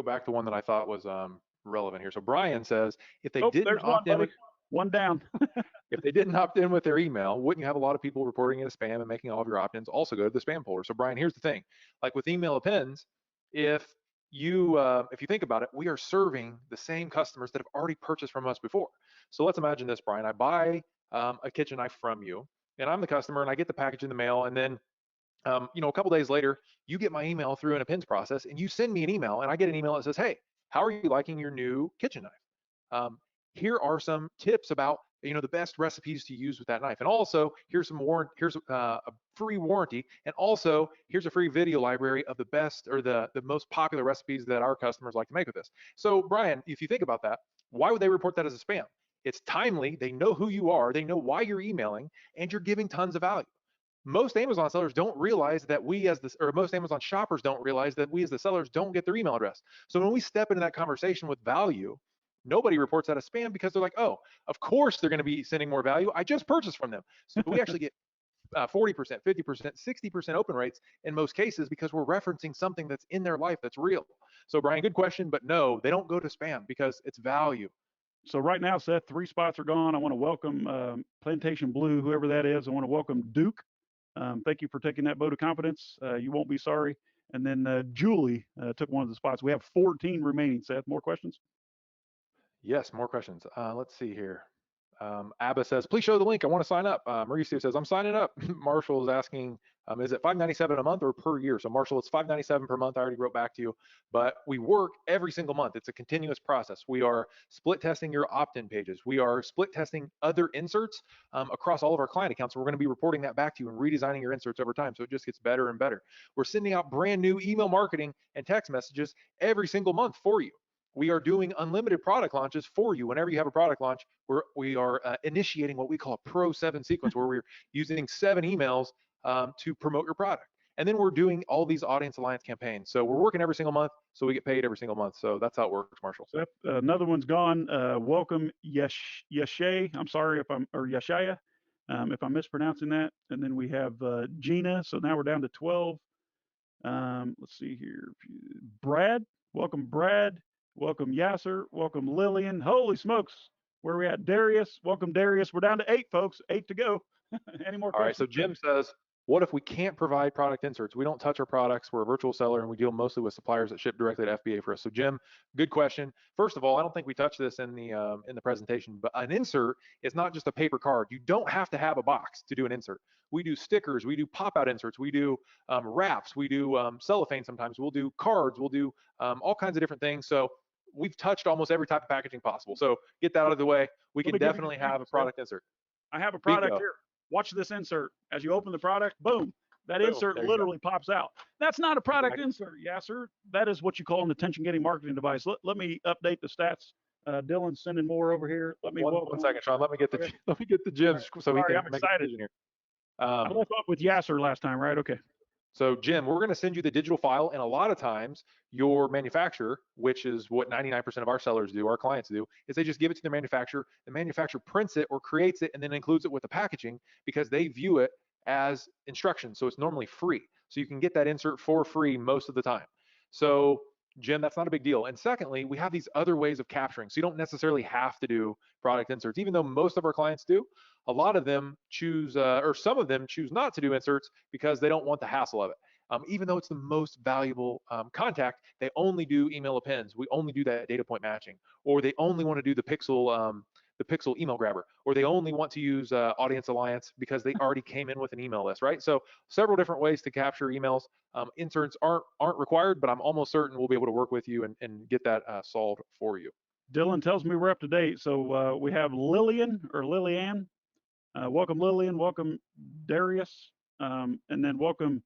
back to one that I thought was relevant here. So Brian says, if they Oh, didn't there's one, opt in buddy. with One down. if they didn't opt in with their email, wouldn't you have a lot of people reporting it as spam and making all of your opt-ins also go to the spam folder? So Brian, here's the thing: like with email appends, if if you think about it, we are serving the same customers that have already purchased from us before. So let's imagine this, Brian. I buy a kitchen knife from you, and I'm the customer, and I get the package in the mail, and then a couple days later, you get my email through an appends process, and you send me an email, and I get an email that says, "Hey, how are you liking your new kitchen knife? Here are some tips about the best recipes to use with that knife, and also here's a free warranty, and also here's a free video library of the best or the most popular recipes that our customers like to make with this." So Brian, if you think about that, why would they report that as a spam? It's timely. They know who you are. They know why you're emailing, and you're giving tons of value. Most Amazon sellers don't realize that or most Amazon shoppers don't realize that we as the sellers don't get their email address. So when we step into that conversation with value, nobody reports that as spam because they're like, oh, of course they're going to be sending more value. I just purchased from them. So we actually get 40%, 50%, 60% open rates in most cases because we're referencing something that's in their life that's real. So Brian, good question, but no, they don't go to spam because it's value. So right now, Seth, 3 spots are gone. I want to welcome Plantation Blue, whoever that is. I want to welcome Duke. Thank you for taking that vote of confidence. You won't be sorry. And then Julie took one of the spots. We have 14 remaining, Seth. More questions? Yes, more questions. Let's see here. Abba says, please show the link. I want to sign up. Mauricio says, I'm signing up. Marshall is asking, is it $5.97 a month or per year? So Marshall, it's $5.97 per month. I already wrote back to you, but we work every single month. It's a continuous process. We are split testing your opt-in pages. We are split testing other inserts across all of our client accounts. So we're going to be reporting that back to you and redesigning your inserts over time. So it just gets better and better. We're sending out brand new email marketing and text messages every single month for you. We are doing unlimited product launches for you. Whenever you have a product launch, we are initiating what we call a Pro 7 sequence, where we're using 7 emails to promote your product. And then we're doing all these audience alliance campaigns. So we're working every single month, so we get paid every single month. So that's how it works, Marshall. So another one's gone. Welcome, Yeshay. I'm sorry if or Yeshaya, if I'm mispronouncing that. And then we have Gina. So now we're down to 12. Let's see here. Brad. Welcome, Brad. Welcome, Yasser. Welcome, Lillian. Holy smokes. Where are we at? Darius. Welcome, Darius. We're down to 8, folks. 8 to go. Any more questions? All right, so Jim says, what if we can't provide product inserts? We don't touch our products. We're a virtual seller, and we deal mostly with suppliers that ship directly to FBA for us. So Jim, good question. First of all, I don't think we touched this in the presentation, but an insert is not just a paper card. You don't have to have a box to do an insert. We do stickers, we do pop-out inserts, we do wraps, we do cellophane sometimes, we'll do cards, we'll do all kinds of different things. So we've touched almost every type of packaging possible. So get that out of the way. We can definitely have a product insert. I have a product here. Watch this insert. As you open the product, boom, that insert literally pops out. That's not a product insert, Yasser. That is what you call an attention-getting marketing device. Let me update the stats. Dylan's sending more over here. Let me one second, Sean. Let me get the Jim's so he can I'm make excited. a decision here. I left up with Yasser last time, right? Okay. So Jim, we're going to send you the digital file, and a lot of times your manufacturer, which is what 99% of our sellers do, our clients do, is they just give it to their manufacturer. The manufacturer prints it or creates it and then includes it with the packaging because they view it as instructions. So it's normally free. So you can get that insert for free most of the time. So Jim, that's not a big deal. And secondly, we have these other ways of capturing. So you don't necessarily have to do product inserts, even though most of our clients do. A lot of them choose, or some of them choose not to do inserts because they don't want the hassle of it. Even though it's the most valuable contact, they only do email appends. We only do that data point matching, or they only want to do the pixel email grabber, or they only want to use Audience Alliance because they already came in with an email list, right? So several different ways to capture emails. Inserts aren't required, but I'm almost certain we'll be able to work with you and get that solved for you. Dylan tells me we're up to date. So we have Lillian or Lillian. Welcome, Lillian. Welcome, Darius. And then welcome,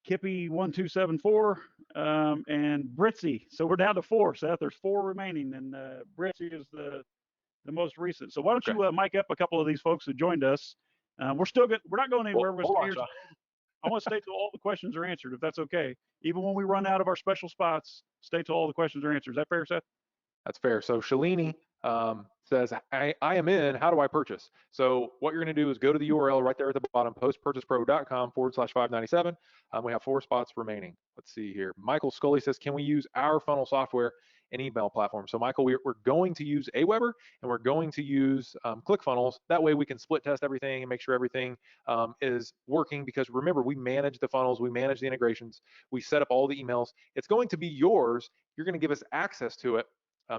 Kippy1274 and Britzy. So we're down to 4, Seth. There's 4 remaining, and Britzy is the most recent. So why don't you mic up a couple of these folks who joined us? We're still good. We're not going anywhere. I want to stay till all the questions are answered, if that's okay. Even when we run out of our special spots, stay till all the questions are answered. Is that fair, Seth? That's fair. So Shalini says, I am in, how do I purchase? So what you're going to do is go to the URL right there at the bottom, postpurchasepro.com/597. We have 4 spots remaining. Let's see here. Michael Scully says, can we use our funnel software and email platform? So Michael, we're going to use Aweber and we're going to use ClickFunnels. That way we can split test everything and make sure everything is working, because remember, we manage the funnels, we manage the integrations, we set up all the emails. It's going to be yours. You're going to give us access to it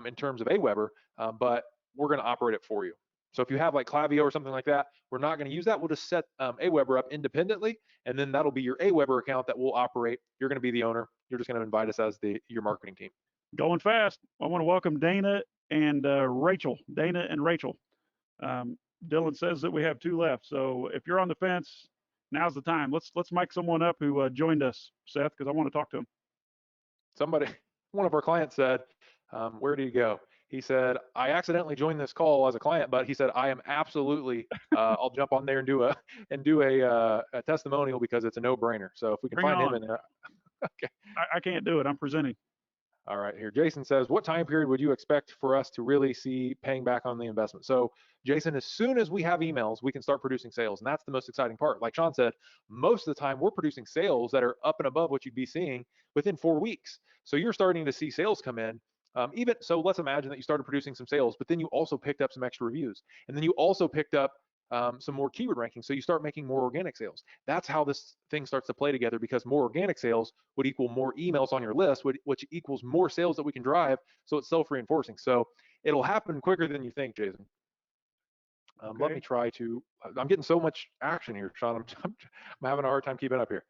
in terms of Aweber, but we're going to operate it for you. So if you have like Klaviyo or something like that, we're not going to use that. We'll just set Aweber up independently, and then that'll be your Aweber account that will operate. You're going to be the owner. You're just going to invite us as your marketing team. Going fast. I want to welcome Dana and Rachel. Dana and Rachel. Dylan says that we have 2 left. So if you're on the fence, now's the time. Let's mic someone up who joined us, Seth, because I want to talk to him. Somebody, one of our clients said, where do you go? He said, I accidentally joined this call as a client, but he said, I am absolutely, I'll jump on there and do a testimonial, because it's a no-brainer. So if we can find him in there. Okay. I can't do it. I'm presenting. All right, here. Jason says, what time period would you expect for us to really see paying back on the investment? So Jason, as soon as we have emails, we can start producing sales. And that's the most exciting part. Like Sean said, most of the time we're producing sales that are up and above what you'd be seeing within 4 weeks. So you're starting to see sales come in. Even so, let's imagine that you started producing some sales, but then you also picked up some extra reviews. And then you also picked up some more keyword rankings. So you start making more organic sales. That's how this thing starts to play together, because more organic sales would equal more emails on your list, which equals more sales that we can drive. So it's self-reinforcing. So it'll happen quicker than you think, Jason. Okay. Let me try to, I'm getting so much action here, Sean. I'm having a hard time keeping up here.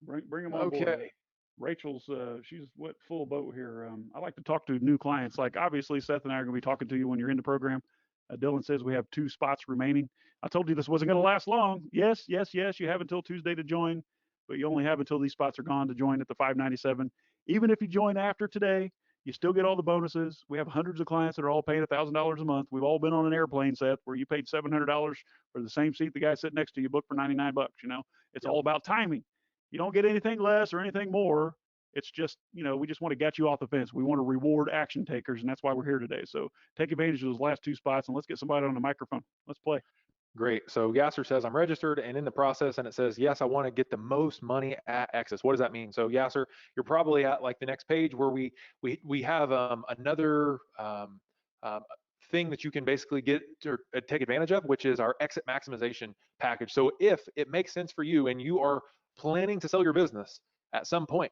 Bring them on board. Okay. Rachel's, she's full boat here. I like to talk to new clients. Like, obviously, Seth and I are going to be talking to you when you're in the program. Dylan says we have 2 spots remaining. I told you this wasn't going to last long. Yes. You have until Tuesday to join, but you only have until these spots are gone to join at the 597. Even if you join after today, you still get all the bonuses. We have hundreds of clients that are all paying $1,000 a month. We've all been on an airplane, Seth, where you paid $700 for the same seat the guy sitting next to you booked for $99. You know, it's all about timing. You don't get anything less or anything more. It's just, we just want to get you off the fence. We want to reward action takers, and that's why we're here today. So take advantage of those last 2 spots, and let's get somebody on the microphone. Let's play. Great. So Yasser says, I'm registered and in the process, and it says, yes, I want to get the most money at Exodus. What does that mean? So Yasser, you're probably at like the next page where we have another thing that you can basically get or take advantage of, which is our exit maximization package. So if it makes sense for you and you are planning to sell your business at some point,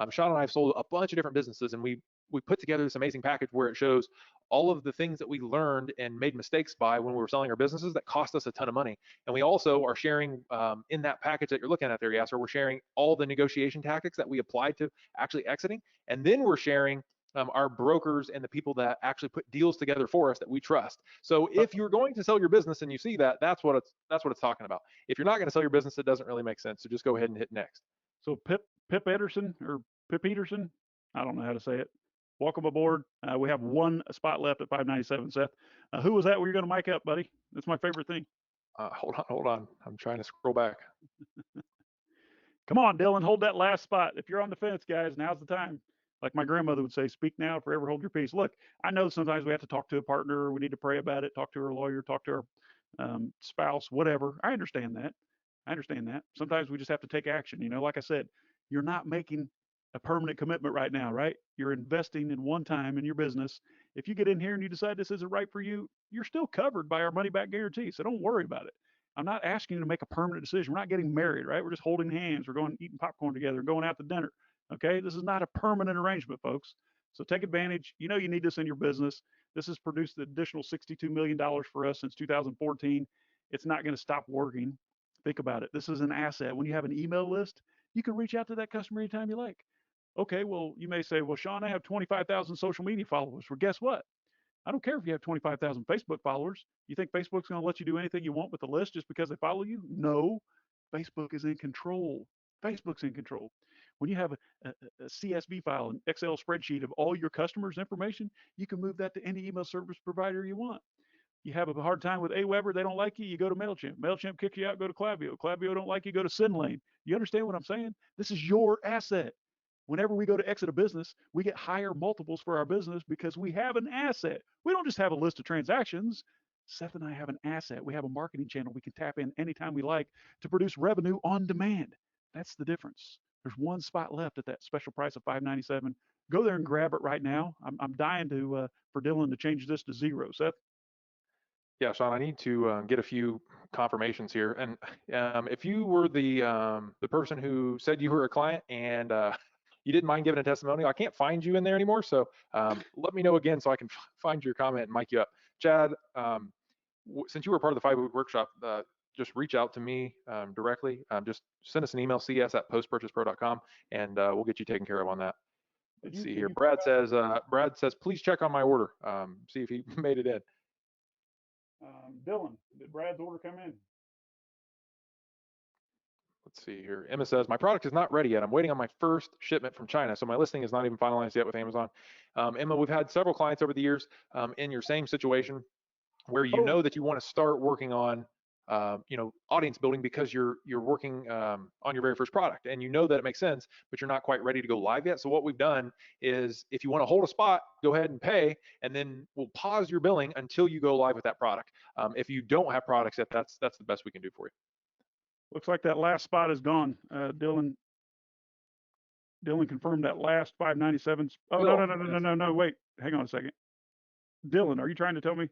Sean and I have sold a bunch of different businesses, and we put together this amazing package where it shows all of the things that we learned and made mistakes by when we were selling our businesses that cost us a ton of money. And we also are sharing in that package that you're looking at there, Yasser, we're sharing all the negotiation tactics that we applied to actually exiting. And then we're sharing our brokers and the people that actually put deals together for us that we trust. So if you're going to sell your business and you see that, that's what it's talking about. If you're not going to sell your business, it doesn't really make sense. So just go ahead and hit next. So Pip Ederson or Pip Peterson, I don't know how to say it. Welcome aboard. We have 1 spot left at 597, Seth. Who was that where you're going to mic up, buddy? That's my favorite thing. Hold on. I'm trying to scroll back. Come on, Dylan, hold that last spot. If you're on the fence, guys, now's the time. Like my grandmother would say, speak now, forever hold your peace. Look, I know sometimes we have to talk to a partner. We need to pray about it, talk to our lawyer, talk to our spouse, whatever. I understand that. Sometimes we just have to take action. Like I said, you're not making a permanent commitment right now, right? You're investing in one time in your business. If you get in here and you decide this isn't right for you, you're still covered by our money back guarantee. So don't worry about it. I'm not asking you to make a permanent decision. We're not getting married, right? We're just holding hands. We're going eating popcorn together, going out to dinner. Okay. This is not a permanent arrangement, folks. So take advantage. You need this in your business. This has produced an additional $62 million for us since 2014. It's not going to stop working. Think about it. This is an asset. When you have an email list, you can reach out to that customer anytime you like. Okay, well, you may say, well, Sean, I have 25,000 social media followers. Well, guess what? I don't care if you have 25,000 Facebook followers. You think Facebook's going to let you do anything you want with the list just because they follow you? No. Facebook is in control. Facebook's in control. When you have a CSV file, an Excel spreadsheet of all your customers' information, you can move that to any email service provider you want. You have a hard time with Aweber, they don't like you go to MailChimp. MailChimp kicks you out, go to Klaviyo. Klaviyo don't like you, go to SendLane. You understand what I'm saying? This is your asset. whenever we go to exit a business, we get higher multiples for our business because we have an asset. We don't just have a list of transactions. Seth and I have an asset. We have a marketing channel we can tap in anytime we like to produce revenue on demand. That's the difference. There's one spot left at that special price of $597. Go there and grab it right now. I'm dying to for Dylan to change this to 0. Seth? Yeah, Sean, I need to get a few confirmations here. And if you were the person who said you were a client and you didn't mind giving a testimonial, I can't find you in there anymore. So let me know again so I can find your comment and mic you up. Chad, since you were part of the 5-week workshop, just reach out to me directly. Just send us an email, cs@postpurchasepro.com, and we'll get you taken care of on that. Let's see here. Brad says, please check on my order. See if he made it in. Dylan, did Brad's order come in? Let's see here. Emma says, my product is not ready yet. I'm waiting on my first shipment from China, so my listing is not even finalized yet with Amazon. Emma, we've had several clients over the years in your same situation where you know that you want to start working on audience building because you're working on your very first product, and you know that it makes sense, but you're not quite ready to go live yet. So what we've done is, if you want to hold a spot, go ahead and pay, and then we'll pause your billing until you go live with that product. If you don't have products yet, that's the best we can do for you. Looks like that last spot is gone. Dylan confirmed that last 597. Oh, no. Wait, hang on a second. Dylan, are you trying to tell me?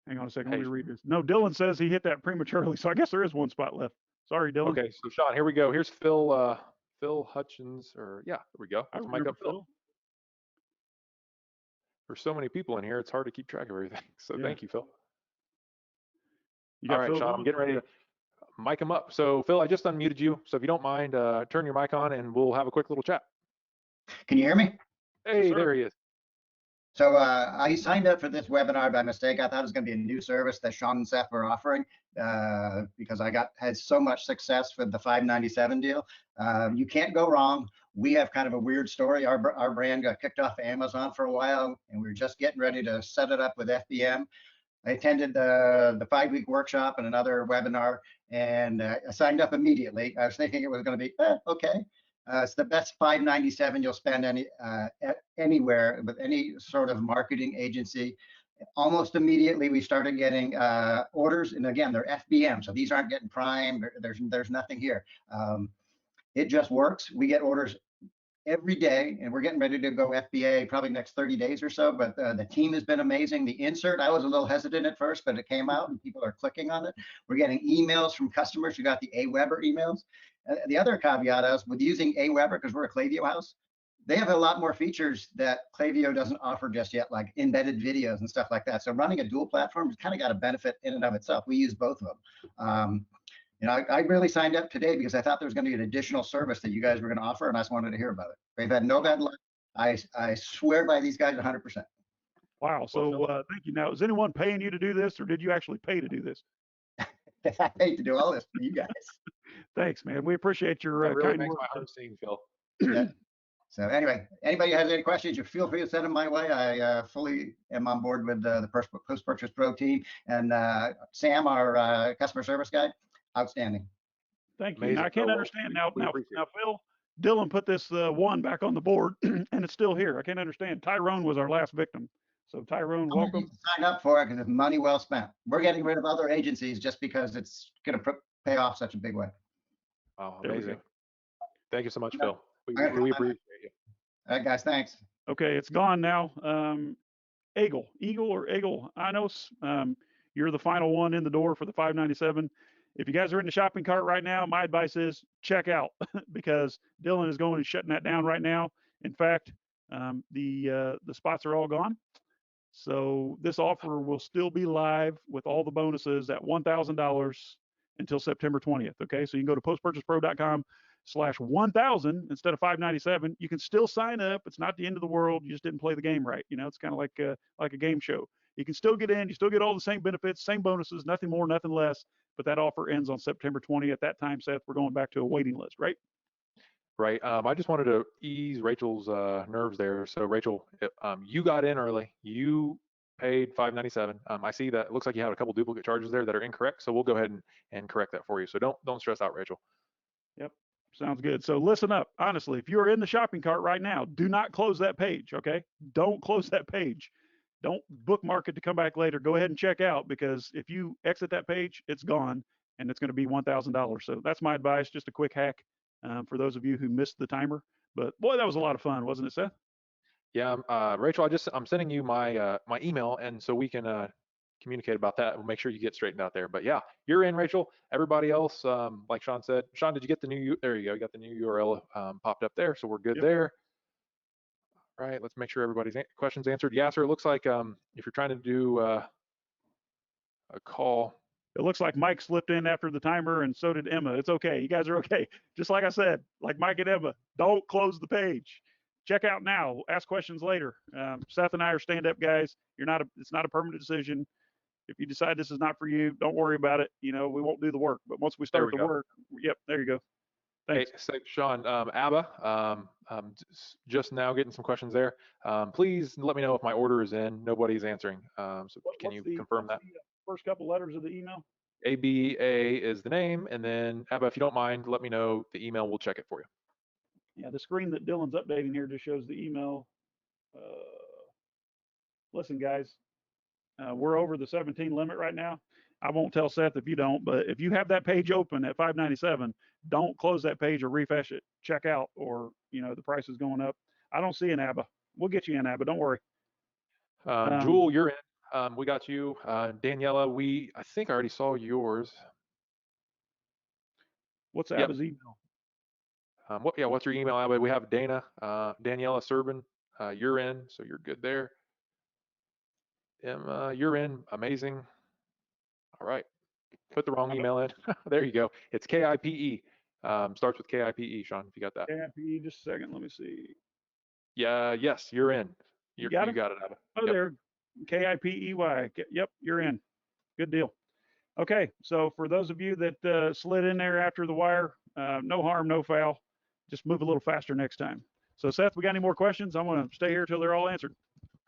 Hang on a second. Let me read this. No, Dylan says he hit that prematurely, so I guess there is one spot left. Sorry, Dylan. Okay, so Sean, here we go. Here's Phil Hutchins, or yeah, there we go. I Let's mic up Phil. There's so many people in here, it's hard to keep track of everything. So Thank you, Phil. All right, Phil, Sean, I'm getting ready to mic him up. So Phil, I just unmuted you. So if you don't mind, turn your mic on and we'll have a quick little chat. Can you hear me? Hey, there he is. So I signed up for this webinar by mistake. I thought it was going to be a new service that Sean and Seth were offering because I had so much success with the $597 deal. You can't go wrong. We have kind of a weird story. Our brand got kicked off Amazon for a while, and we were just getting ready to set it up with FBM. I attended the 5-week workshop and another webinar, and I signed up immediately. I was thinking it was going to be okay. It's the best $597 you'll spend anywhere with any sort of marketing agency. Almost immediately, we started getting orders, and again, they're FBM, so these aren't getting Prime. There's nothing here. It just works. We get orders every day, and we're getting ready to go FBA probably next 30 days or so. But the team has been amazing. The insert, I was a little hesitant at first, but it came out and people are clicking on it. We're getting emails from customers who got the AWeber emails. The other caveat is with using AWeber, because we're a Klaviyo house, they have a lot more features that Klaviyo doesn't offer just yet, like embedded videos and stuff like that. So running a dual platform has kind of got a benefit in and of itself. We use both of them. I really signed up today because I thought there was going to be an additional service that you guys were going to offer, and I just wanted to hear about it. We've had no bad luck. I swear by these guys 100%. Wow. So thank you. Now, is anyone paying you to do this, or did you actually pay to do this? I hate to do all this for you guys. Thanks, man. We appreciate your really kind makes words. my heart sing, Phil. Yeah. So anyway, anybody has any questions, you feel free to send them my way. I fully am on board with the Post-Purchase Pro team, and Sam, our customer service guy, outstanding. Thank you. Now, I can't understand now, Phil, Dylan put this one back on the board, and it's still here. I can't understand. Tyrone was our last victim. So Tyrone, welcome. Sign up for it because it's money well spent. We're getting rid of other agencies just because it's going to pay off such a big way. Oh, amazing. Thank you so much, Phil. We appreciate you. All right, guys, thanks. Okay, it's gone now. Eagle Anos, you're the final one in the door for the $597. If you guys are in the shopping cart right now, my advice is check out because Dylan is going and shutting that down right now. In fact, the spots are all gone. So this offer will still be live with all the bonuses at $1,000 until September 20th. Okay, so you can go to postpurchasepro.com/1000 instead of $597. You can still sign up. It's not the end of the world. You just didn't play the game right. It's kind of like a game show. You can still get in. You still get all the same benefits, same bonuses, nothing more, nothing less. But that offer ends on September 20th. At that time, Seth, we're going back to a waiting list, right? Right. I just wanted to ease Rachel's nerves there. So Rachel, you got in early. You paid $597. I see that it looks like you had a couple duplicate charges there that are incorrect. So we'll go ahead and correct that for you. So don't stress out, Rachel. Yep. Sounds good. So listen up. Honestly, if you're in the shopping cart right now, do not close that page. Okay. Don't close that page. Don't bookmark it to come back later. Go ahead and check out, because if you exit that page, it's gone and it's going to be $1,000. So that's my advice. Just a quick hack for those of you who missed the timer. But boy, that was a lot of fun, wasn't it, Seth? Yeah, Rachel, I'm sending you my my email, and so we can communicate about that. We'll make sure you get straightened out there. But yeah, you're in, Rachel. Everybody else, like Sean said, Sean, did you get the new? There you go. You got the new URL popped up there, so we're good Yep. there. All right, let's make sure everybody's questions answered. Yeah, sir. It looks like if you're trying to do a call. It looks like Mike slipped in after the timer, and so did Emma. It's okay. You guys are okay. Just like I said, like Mike and Emma, don't close the page. Check out now. Ask questions later. Seth and I are stand-up guys. It's not a permanent decision. If you decide this is not for you, don't worry about it. You know, we won't do the work. But once we start the work, yep, there you go. Thanks. Hey, so Sean, Abba, just now getting some questions there. Please let me know if my order is in. Nobody's answering. So can you confirm that? First couple letters of the email? ABA is the name, and then Abba, if you don't mind, let me know the email. We'll check it for you. Yeah, the screen that Dylan's updating here just shows the email. Listen, guys, we're over the 17 limit right now. I won't tell Seth if you don't, but if you have that page open at 597, don't close that page or refresh it. Check out, or the price is going up. I don't see an ABBA. We'll get you in ABBA. Don't worry. Jewel, you're in. We got you. Daniela, I think I already saw yours. What's ABBA's email? What's your email, Abba? We have Daniela Serban. You're in, so you're good there. Emma, you're in. Amazing. All right. Put the wrong email in. There you go. It's KIPE. Starts with KIPE, Sean, if you got that. KIPE, just a second. Let me see. Yeah, yes, you're in. You got it, Abba. Oh, yep. There. KIPEY. Yep, you're in. Good deal. Okay, so for those of you that slid in there after the wire, no harm, no foul. Just move a little faster next time. So Seth, we got any more questions? I'm going to stay here till they're all answered.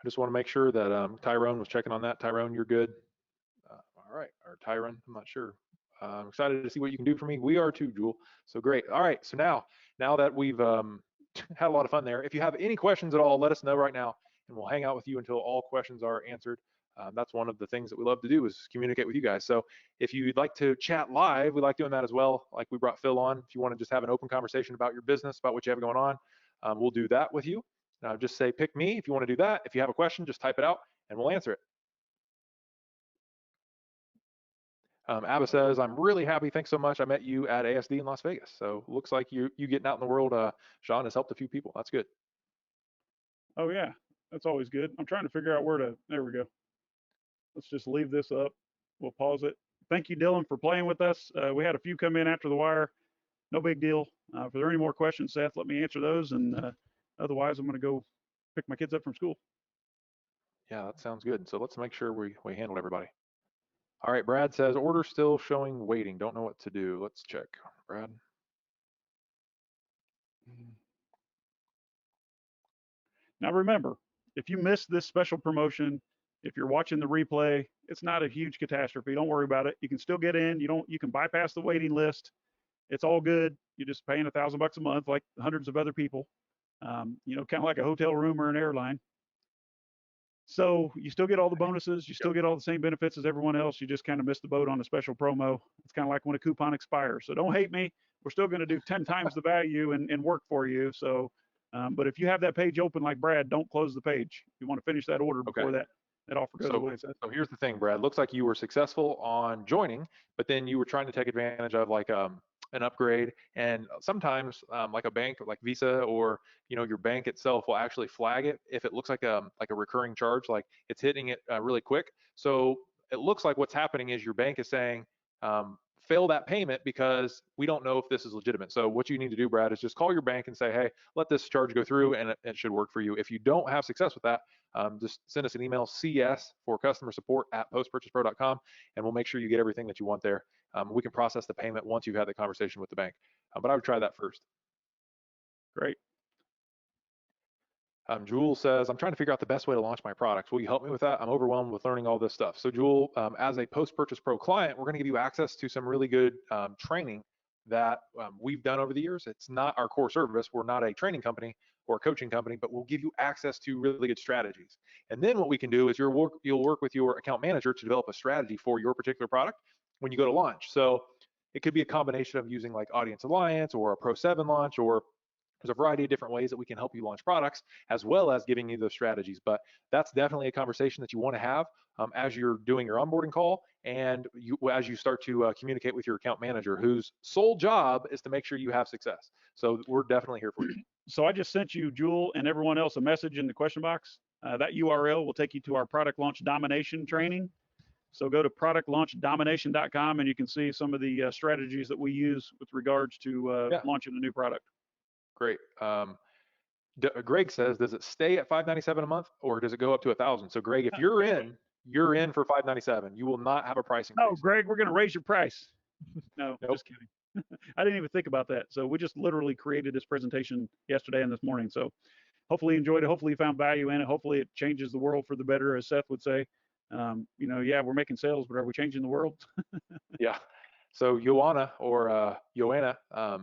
I just want to make sure that Tyrone was checking on that. Tyrone, you're good. All right, or Tyrone, I'm not sure. I'm excited to see what you can do for me. We are too, Jewel. So great. All right, so now that we've had a lot of fun there, if you have any questions at all, let us know right now, and we'll hang out with you until all questions are answered. That's one of the things that we love to do, is communicate with you guys. So if you'd like to chat live, we like doing that as well. Like we brought Phil on. If you want to just have an open conversation about your business, about what you have going on, we'll do that with you. Just say, pick me if you want to do that. If you have a question, just type it out and we'll answer it. Abba says, I'm really happy. Thanks so much. I met you at ASD in Las Vegas. So looks like you getting out in the world, Sean, has helped a few people. That's good. Oh yeah, that's always good. I'm trying to figure out there we go. Let's just leave this up. We'll pause it. Thank you, Dylan, for playing with us. We had a few come in after the wire. No big deal. If there are any more questions, Seth, let me answer those. And otherwise, I'm going to go pick my kids up from school. Yeah, that sounds good. So let's make sure we handle everybody. All right, Brad says, order still showing waiting. Don't know what to do. Let's check, Brad. Now remember, if you missed this special promotion, if you're watching the replay, it's not a huge catastrophe. Don't worry about it. You can still get in. You can bypass the waiting list. It's all good. You're just paying $1,000 a month, like hundreds of other people. Kind of like a hotel room or an airline. So you still get all the bonuses. You still get all the same benefits as everyone else. You just kind of missed the boat on a special promo. It's kind of like when a coupon expires. So don't hate me. We're still going to do 10 times the value and work for you. So, but if you have that page open like Brad, don't close the page. You want to finish that order before that offer goes away. So here's the thing, Brad. Looks like you were successful on joining, but then you were trying to take advantage of like an upgrade. And sometimes like a bank like Visa or your bank itself will actually flag it if it looks like a recurring charge, like it's hitting it really quick. So it looks like what's happening is your bank is saying fail that payment because we don't know if this is legitimate. So what you need to do, Brad, is just call your bank and say, hey, let this charge go through, and it should work for you. If you don't have success with that, just send us an email, CS for customer support at postpurchasepro.com, and we'll make sure you get everything that you want there. We can process the payment once you've had the conversation with the bank. But I would try that first. Great. Jewel says, I'm trying to figure out the best way to launch my products. Will you help me with that? I'm overwhelmed with learning all this stuff. So Jewel, as a Post Purchase Pro client, we're going to give you access to some really good training that we've done over the years. It's not our core service. We're not a training company or a coaching company, but we'll give you access to really good strategies. And then what we can do is you'll work with your account manager to develop a strategy for your particular product when you go to launch. So it could be a combination of using like Audience Alliance or a Pro 7 launch, or there's a variety of different ways that we can help you launch products, as well as giving you those strategies. But that's definitely a conversation that you want to have as you're doing your onboarding call, and as you start to communicate with your account manager, whose sole job is to make sure you have success. So we're definitely here for you. So I just sent you, Jewel, and everyone else a message in the question box. That URL will take you to our product launch domination training. So go to productlaunchdomination.com and you can see some of the strategies that we use with regards to launching a new product. Great. Greg says, does it stay at $597 a month, or does it go up to $1,000? So Greg, if you're in for $597. You will not have a pricing increase. No, Greg, we're going to raise your price. No, Nope. Just kidding. I didn't even think about that. So we just literally created this presentation yesterday and this morning. So hopefully you enjoyed it. Hopefully you found value in it. Hopefully it changes the world for the better, as Seth would say. Yeah, we're making sales, but are we changing the world? Yeah. So Joanna, or Joanna, I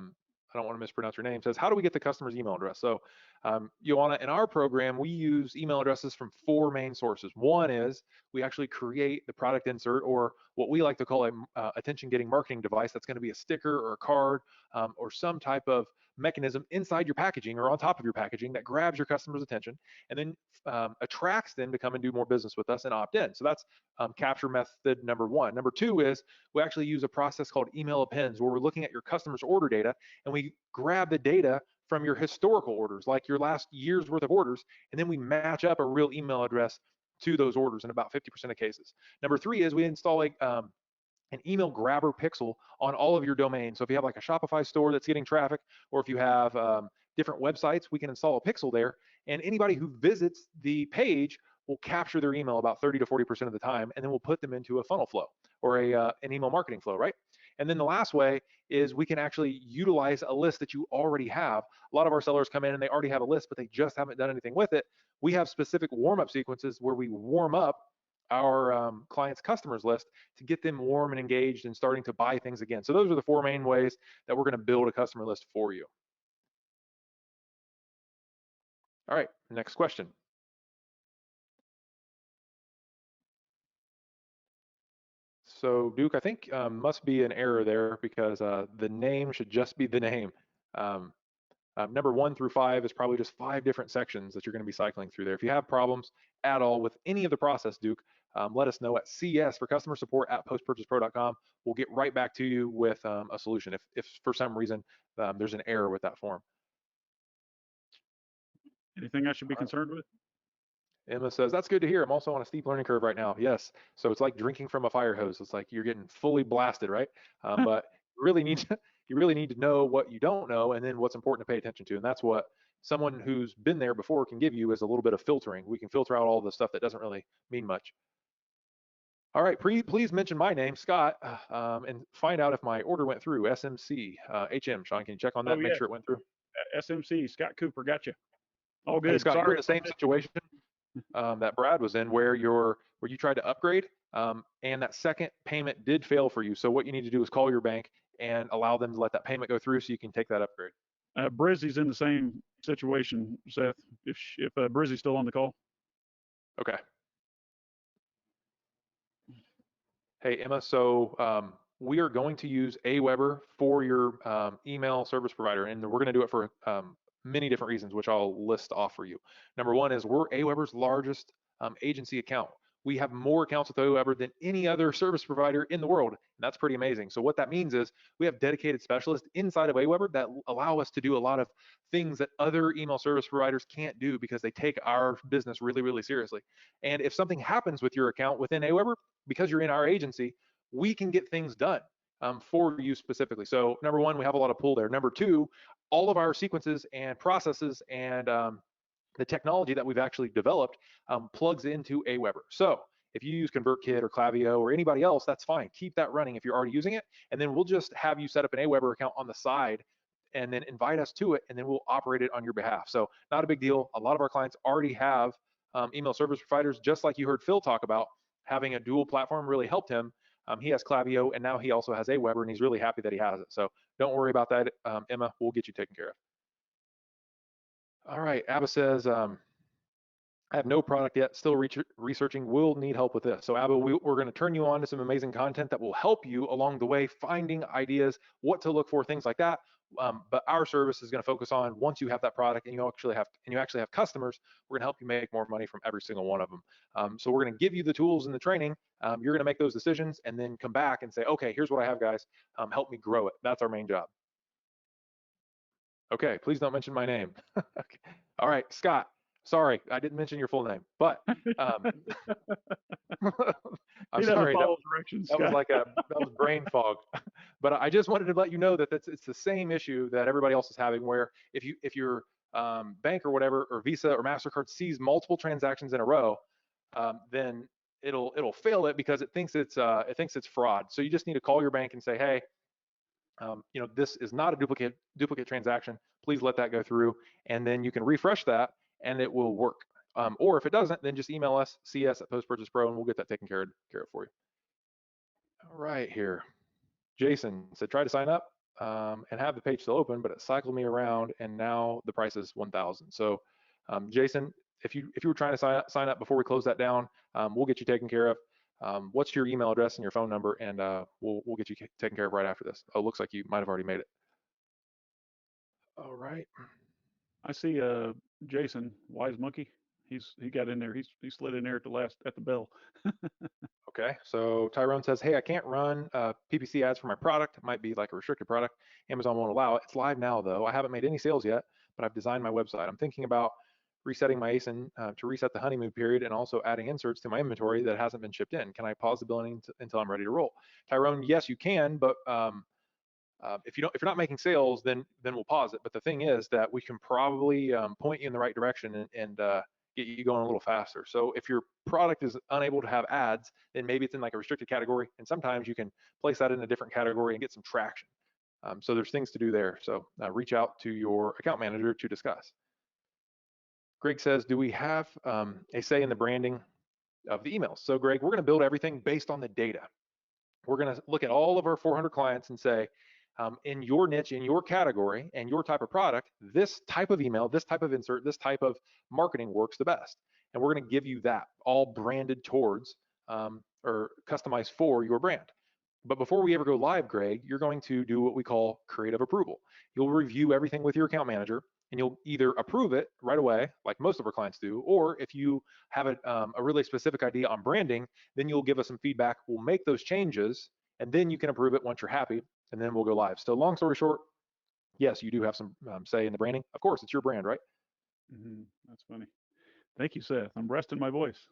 don't want to mispronounce your name, says, how do we get the customer's email address? So Joanna, in our program, we use email addresses from 4 main sources. One is we actually create the product insert, or what we like to call a attention-getting marketing device. That's going to be a sticker or a card or some type of mechanism inside your packaging or on top of your packaging that grabs your customer's attention and then attracts them to come and do more business with us and opt in. So that's capture method number 1. Number 2 is we actually use a process called email appends, where we're looking at your customer's order data and we grab the data from your historical orders, like your last year's worth of orders, and then we match up a real email address to those orders in about 50% of cases. Number 3 is we install an email grabber pixel on all of your domains. So if you have like a Shopify store that's getting traffic, or if you have different websites, we can install a pixel there, and anybody who visits the page will capture their email about 30 to 40% of the time, and then we'll put them into a funnel flow or an email marketing flow, right? And then the last way is we can actually utilize a list that you already have. A lot of our sellers come in and they already have a list, but they just haven't done anything with it. We have specific warm-up sequences where we warm up our clients' customers list to get them warm and engaged and starting to buy things again. So those are the 4 main ways that we're going to build a customer list for you. All right, next question. So Duke, I think must be an error there, because the name should just be the name. Number 1 through 5 is probably just 5 different sections that you're going to be cycling through there. If you have problems at all with any of the process, Duke, let us know at CS for customer support at postpurchasepro.com. We'll get right back to you with a solution if for some reason there's an error with that form. Anything I should be concerned with? Emma says, that's good to hear. I'm also on a steep learning curve right now. Yes. So it's like drinking from a fire hose. It's like you're getting fully blasted, right? But you really need to know what you don't know, and then what's important to pay attention to. And that's what someone who's been there before can give you, is a little bit of filtering. We can filter out all the stuff that doesn't really mean much. All right, please mention my name, Scott, and find out if my order went through. SMC, HM. Sean, can you check on that and make sure it went through? SMC, Scott Cooper, gotcha. All good. Hey, Scott, Sorry. you're in the same situation that Brad was in, where you tried to upgrade, and that second payment did fail for you. So what you need to do is call your bank and allow them to let that payment go through so you can take that upgrade. Brizzy's in the same situation, Seth, if Brizzy's still on the call. Okay. Hey, Emma, so we are going to use Aweber for your email service provider, and we're going to do it for many different reasons, which I'll list off for you. Number 1 is we're Aweber's largest agency account. We have more accounts with Aweber than any other service provider in the world, and that's pretty amazing. So what that means is we have dedicated specialists inside of Aweber that allow us to do a lot of things that other email service providers can't do, because they take our business really, really seriously. And if something happens with your account within Aweber, because you're in our agency, we can get things done for you specifically. So number 1, we have a lot of pull there. Number 2, all of our sequences and processes and the technology that we've actually developed plugs into Aweber. So if you use ConvertKit or Klaviyo or anybody else, that's fine. Keep that running if you're already using it, and then we'll just have you set up an Aweber account on the side and then invite us to it, and then we'll operate it on your behalf. So not a big deal. A lot of our clients already have email service providers, just like you heard Phil talk about. Having a dual platform really helped him He has Klaviyo, and now he also has Aweber, and he's really happy that he has it. So don't worry about that, Emma. We'll get you taken care of. All right, Abba says, I have no product yet, still researching, will need help with this. So Abba, we're going to turn you on to some amazing content that will help you along the way, finding ideas, what to look for, things like that. But our service is going to focus on once you have that product and you actually have customers, we're going to help you make more money from every single one of them. So we're going to give you the tools and the training. You're going to make those decisions and then come back and say, okay, here's what I have, guys. Help me grow it. That's our main job. Okay, please don't mention my name. Okay. All right, Scott. Sorry, I didn't mention your full name, but I'm He doesn't sorry. follow directions, That was Scott. like that was brain fog. But I just wanted to let you know that it's the same issue that everybody else is having, where if your bank or whatever, or Visa or MasterCard sees multiple transactions in a row, then it'll fail it because it thinks it's fraud. So you just need to call your bank and say, hey, this is not a duplicate transaction. Please let that go through, and then you can refresh that, and it will work. Or if it doesn't, then just email us, cs@postpurchasepro, and we'll get that taken care of for you. All right, here. Jason said, try to sign up and have the page still open, but it cycled me around, and now the price is 1,000. So, Jason, if you were trying to sign up before we close that down, we'll get you taken care of. What's your email address and your phone number, and we'll get you taken care of right after this. Oh, looks like you might have already made it. All right. I see Jason, Wise Monkey. He got in there. He slid in there at the bell. Okay, so Tyrone says, hey, I can't run PPC ads for my product. It might be like a restricted product. Amazon won't allow it. It's live now, though. I haven't made any sales yet, but I've designed my website. I'm thinking about resetting my ASIN to reset the honeymoon period, and also adding inserts to my inventory that hasn't been shipped in. Can I pause the billing until I'm ready to roll? Tyrone, yes, you can, but if you're not making sales, then we'll pause it. But the thing is that we can probably point you in the right direction and get you going a little faster. So if your product is unable to have ads, then maybe it's in like a restricted category, and sometimes you can place that in a different category and get some traction. So there's things to do there. So reach out to your account manager to discuss. Greg says, do we have a say in the branding of the emails? So Greg, we're going to build everything based on the data. We're going to look at all of our 400 clients and say, in your niche, in your category, and your type of product, this type of email, this type of insert, this type of marketing works the best. And we're going to give you that all branded towards or customized for your brand. But before we ever go live, Greg, you're going to do what we call creative approval. You'll review everything with your account manager, and you'll either approve it right away, like most of our clients do, or if you have a really specific idea on branding, then you'll give us some feedback. We'll make those changes, and then you can approve it once you're happy, and then we'll go live. So long story short, yes, you do have some say in the branding. Of course, it's your brand, right? That's funny. Thank you, Seth. I'm resting my voice.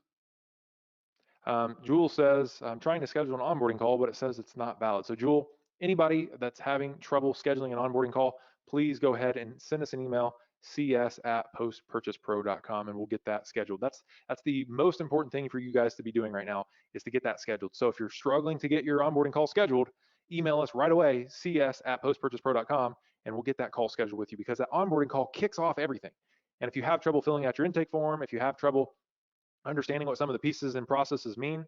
Jewel says, I'm trying to schedule an onboarding call, but it says it's not valid. So Jewel, anybody that's having trouble scheduling an onboarding call, please go ahead and send us an email, cs@postpurchasepro.com, and we'll get that scheduled. That's the most important thing for you guys to be doing right now, is to get that scheduled. So if you're struggling to get your onboarding call scheduled, email us right away, cs@postpurchasepro.com, and we'll get that call scheduled with you, because that onboarding call kicks off everything. And if you have trouble filling out your intake form, if you have trouble understanding what some of the pieces and processes mean,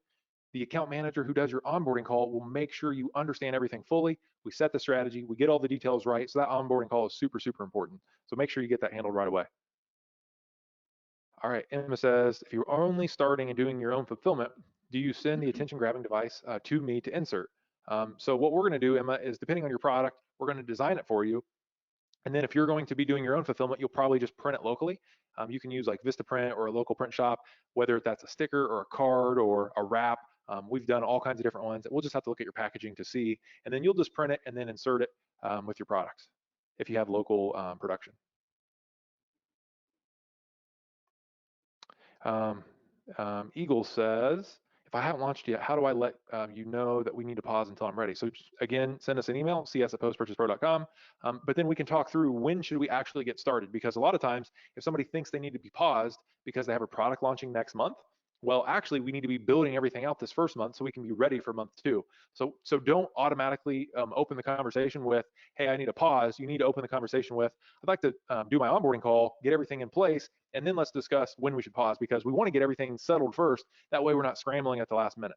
the account manager who does your onboarding call will make sure you understand everything fully. We set the strategy, we get all the details right. So that onboarding call is super, super important. So make sure you get that handled right away. All right, Emma says, if you're only starting and doing your own fulfillment, do you send the attention grabbing device to me to insert? So what we're going to do, Emma, is depending on your product, we're going to design it for you. And then if you're going to be doing your own fulfillment, you'll probably just print it locally. You can use like Vistaprint or a local print shop, whether that's a sticker or a card or a wrap. We've done all kinds of different ones. We'll just have to look at your packaging to see, and then you'll just print it and then insert it with your products if you have local production. Eagle says, if I haven't launched yet, how do I let you know that we need to pause until I'm ready? So again, send us an email, cs@postpurchasepro.com. But then we can talk through when should we actually get started, because a lot of times if somebody thinks they need to be paused because they have a product launching next month, well, actually we need to be building everything out this first month so we can be ready for month 2. So don't automatically open the conversation with, hey, I need a pause. You need to open the conversation with, I'd like to do my onboarding call, get everything in place, and then let's discuss when we should pause, because we want to get everything settled first. That way we're not scrambling at the last minute.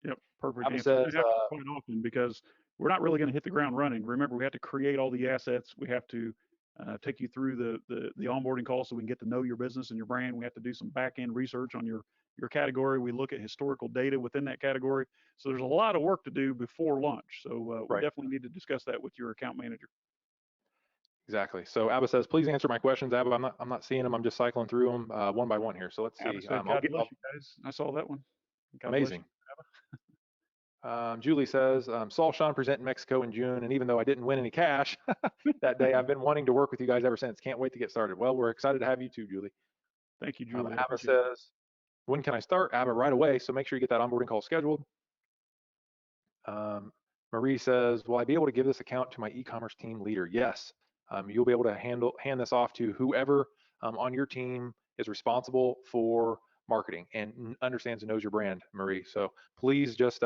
Yep, perfect Abba answer. says, It happens quite often because we're not really going to hit the ground running. Remember, we have to create all the assets. We have to take you through the onboarding call so we can get to know your business and your brand. We have to do some back end research on your category. We look at historical data within that category. So there's a lot of work to do before launch. So we right. definitely need to discuss that with your account manager. Exactly. So Abba says, please answer my questions. Abba, I'm not seeing them. I'm just cycling through them one by one here. So let's Abba see. said, "God bless you guys." I saw that one. God bless Amazing. you. Julie says, saw Sean present in Mexico in June, and even though I didn't win any cash that day, I've been wanting to work with you guys ever since. Can't wait to get started. Well, we're excited to have you too, Julie. Thank you, Julie. I Abba appreciate it. says, when can I start? Abba, right away. So make sure you get that onboarding call scheduled. Marie says, will I be able to give this account to my e-commerce team leader? Yes. You'll be able to hand this off to whoever on your team is responsible for marketing and understands and knows your brand, Marie. So please just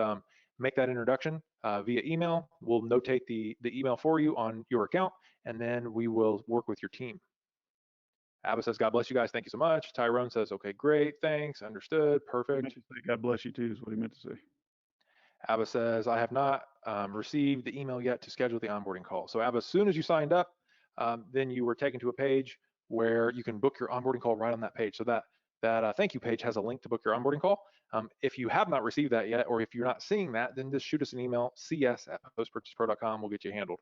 make that introduction via email. We'll notate the email for you on your account, and then we will work with your team. Abba says, God bless you guys. Thank you so much. Tyrone says, okay, great. Thanks. Understood. Perfect. God bless you too is what he meant to say. Abba says, I have not received the email yet to schedule the onboarding call. So Abba, as soon as you signed up, then you were taken to a page where you can book your onboarding call right on that page. So that thank you page has a link to book your onboarding call. If you have not received that yet, or if you're not seeing that, then just shoot us an email, cs@postpurchasepro.com. We'll get you handled.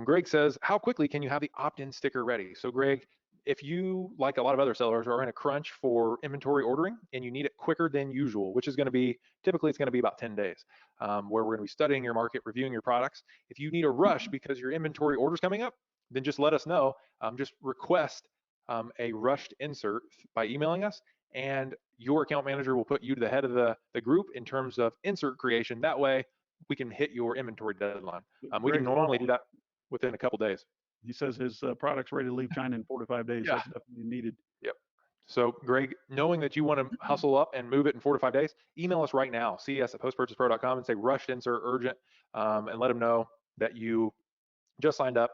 Greg says, how quickly can you have the opt-in sticker ready? So Greg, if you, like a lot of other sellers, are in a crunch for inventory ordering and you need it quicker than usual, which is going to be, typically it's going to be about 10 days, where we're going to be studying your market, reviewing your products. If you need a rush because your inventory order's coming up, then just let us know. Just request a rushed insert by emailing us, and your account manager will put you to the head of the group in terms of insert creation. That way we can hit your inventory deadline. We can normally do that within a couple days. He says his product's ready to leave China in 4 to 5 days. Yeah. That's definitely needed. Yep. So Greg, knowing that you want to hustle up and move it in 4 to 5 days, email us right now, cs@postpurchasepro.com, and say rushed insert urgent, and let them know that you just signed up.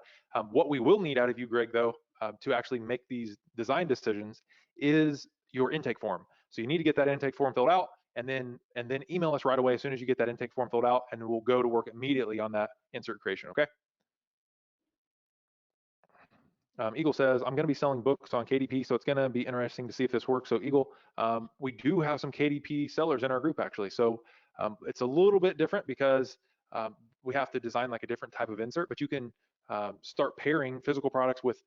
What we will need out of you, Greg, though, to actually make these design decisions is your intake form. So you need to get that intake form filled out, and then email us right away as soon as you get that intake form filled out, and we'll go to work immediately on that insert creation, okay? Eagle says, I'm going to be selling books on KDP, so it's going to be interesting to see if this works. So Eagle, we do have some KDP sellers in our group, actually. So it's a little bit different because we have to design like a different type of insert, but you can start pairing physical products with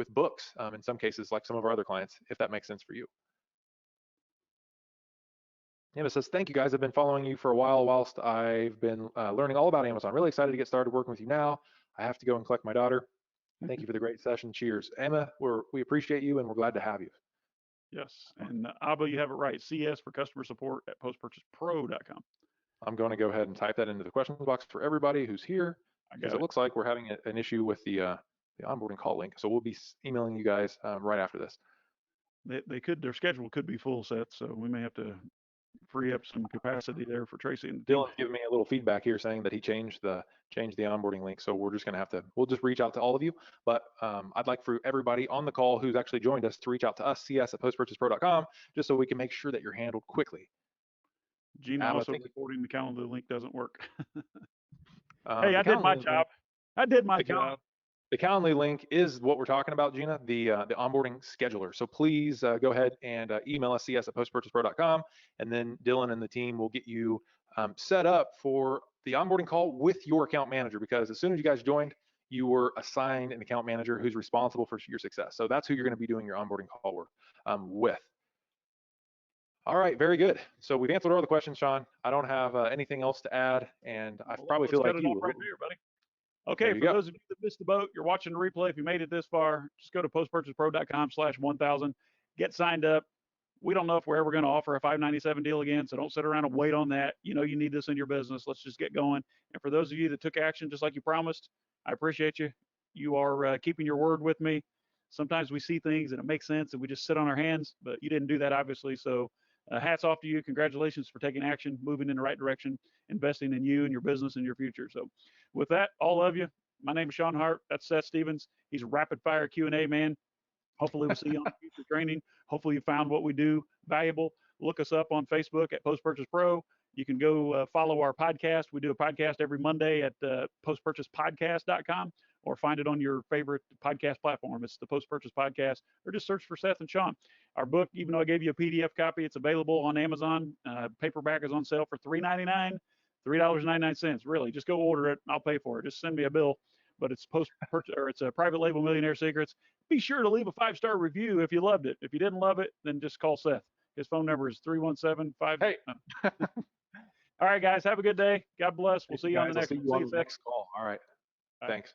books in some cases, like some of our other clients, if that makes sense for you. Emma says, thank you guys. I've been following you for a while whilst I've been learning all about Amazon. Really excited to get started working with you now. I have to go and collect my daughter. Thank you for the great session. Cheers. Emma, we appreciate you and we're glad to have you. Yes. And Abba, you have it right. CS for customer support at postpurchasepro.com. I'm going to go ahead and type that into the questions box for everybody who's here, because it looks like we're having an issue with the onboarding call link. So we'll be emailing you guys right after this. Their schedule could be full set, so we may have to free up some capacity there for Tracy and Dylan's giving me a little feedback here saying that he changed the onboarding link. So we're just going to we'll just reach out to all of you. But I'd like for everybody on the call who's actually joined us to reach out to us, cs@postpurchasepro.com, just so we can make sure that you're handled quickly. Gina also reporting the calendar link doesn't work. Hey, I did my job. The Calendly link is what we're talking about, Gina, the onboarding scheduler. So please go ahead and email us, cs@postpurchasepro.com, and then Dylan and the team will get you set up for the onboarding call with your account manager, because as soon as you guys joined, you were assigned an account manager who's responsible for your success. So that's who you're going to be doing your onboarding call work with. All right, very good. So we've answered all the questions, Sean. I don't have anything else to add, and I probably feel like you. Right there, buddy. Okay, for those of you that missed the boat, you're watching the replay. If you made it this far, just go to postpurchasepro.com/1000, get signed up. We don't know if we're ever going to offer a $597 deal again, so don't sit around and wait on that. You know you need this in your business. Let's just get going. And for those of you that took action just like you promised, I appreciate you. You are keeping your word with me. Sometimes we see things and it makes sense and we just sit on our hands, but you didn't do that, obviously. So hats off to you. Congratulations for taking action, moving in the right direction, investing in you and your business and your future. So with that, all of you, my name is Sean Hart. That's Seth Stevens. He's a rapid fire Q&A man. Hopefully we'll see you on future training. Hopefully you found what we do valuable. look us up on Facebook at Post Purchase Pro. You can go follow our podcast. We do a podcast every Monday at postpurchasepodcast.com, or find it on your favorite podcast platform. It's the Post Purchase Podcast, or just search for Seth and Sean. Our book, even though I gave you a PDF copy, it's available on Amazon. Paperback is on sale for $3.99, $3.99. Really, just go order it. I'll pay for it. Just send me a bill. But it's it's a private label Millionaire Secrets. Be sure to leave a 5-star review if you loved it. If you didn't love it, then just call Seth. His phone number is 317-5. Hey. All right, guys. Have a good day. God bless. We'll see you on the next next call. All right. Bye. Thanks.